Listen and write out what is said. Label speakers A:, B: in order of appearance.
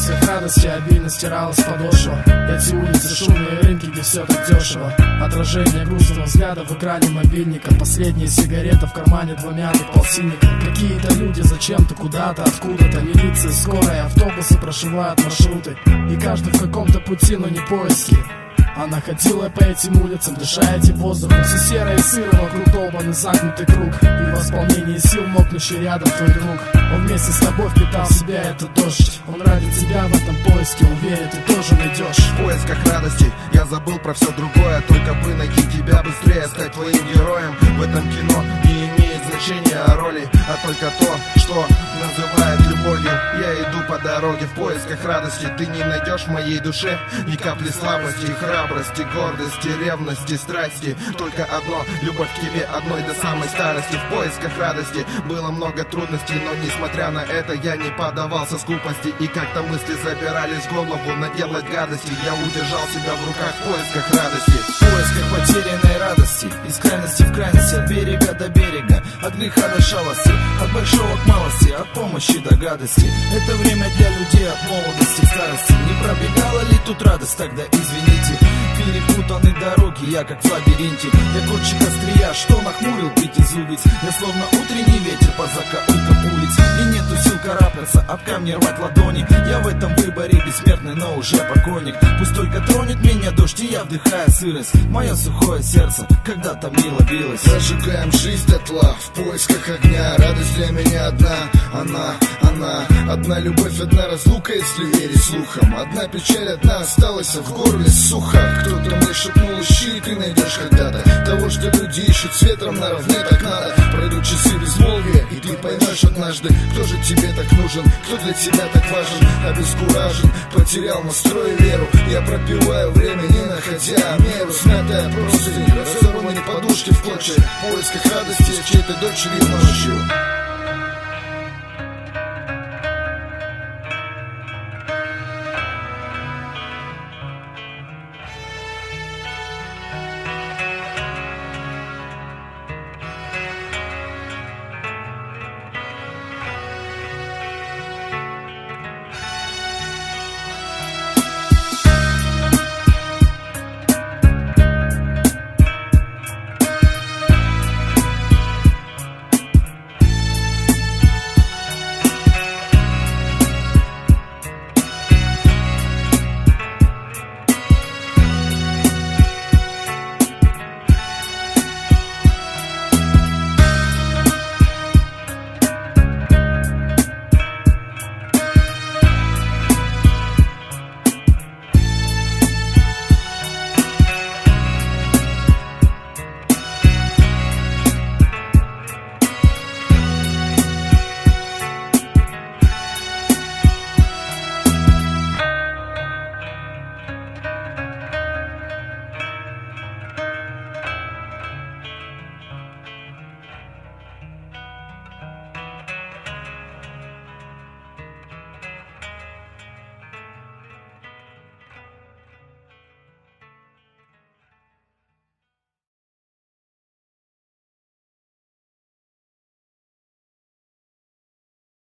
A: поисках радости обильно стиралась подошва. Эти улицы шумные рынки, где все так дешево. Отражение грустного взгляда в экране мобильника. Последняя сигарета в кармане, 2 мятых полтинника. Какие-то люди зачем-то куда-то, откуда-то. Милиция, скорая, автобусы прошивают маршруты. И каждый в каком-то пути, но не поиски. Она ходила по этим улицам, дыша этим воздухом. Все серое и сыро, вокруг долбанный загнутый круг. И в исполнении сил мокнущий рядом твой друг. Он вместе с тобой впитал в себя этот дождь. Он ради тебя в этом поиске, уверен, ты тоже найдешь.
B: В поисках радости я забыл про все другое. Только бы найти тебя быстрее, стать твоим героем. В этом кино не имеет значения роли, а только то, что называют любовью. Я иду по дороге в поисках радости. Ты не найдешь в моей душе ни капли слабости, храбрости, гордости, ревности, страсти. Только одно, любовь к тебе одной до самой старости. В поисках радости было много трудностей, но несмотря на это я не поддавался скупости. И как-то мысли забирались в голову наделать гадости. Я удержал себя в руках в поисках радости.
C: В поисках потерянной радости, из крайности в крайность, от берега до берега, от греха до шалости, от большого к малости, от помощи до гадости. Это время для людей от молодости к старости. Не пробегала ли тут радость, тогда извините. Перепутаны дороги, я как в лабиринте. Я кончик острия, что нахмурил пятизубец. Я словно утренний ветер по закоулкам улиц. И нету сил карабкаться, об камни рвать ладони. Я в этом выборе бессмертный, но уже покойник. Пусть только тронет меня дождь, и я вдыхаю сырость. Мое сухое сердце когда-то мило билось.
D: Зажигаем жизнь дотла, в поисках огня. Радость для меня одна, она. Одна любовь, одна разлука, если верить слухам. Одна печаль, одна осталась, а в горле сухо. Кто-то мне шепнул, ищи, ты найдешь когда-то того, что люди ищут с ветром наравне, так надо. Пройдут часы безмолвия, и ты поймешь однажды, кто же тебе так нужен, кто для тебя так важен. Обескуражен, потерял настрой и веру. Я пропиваю время, не находя меру. Смятая простынь, разорванные подушки в клочья. В поисках радости с чьей-то дочерью ночью.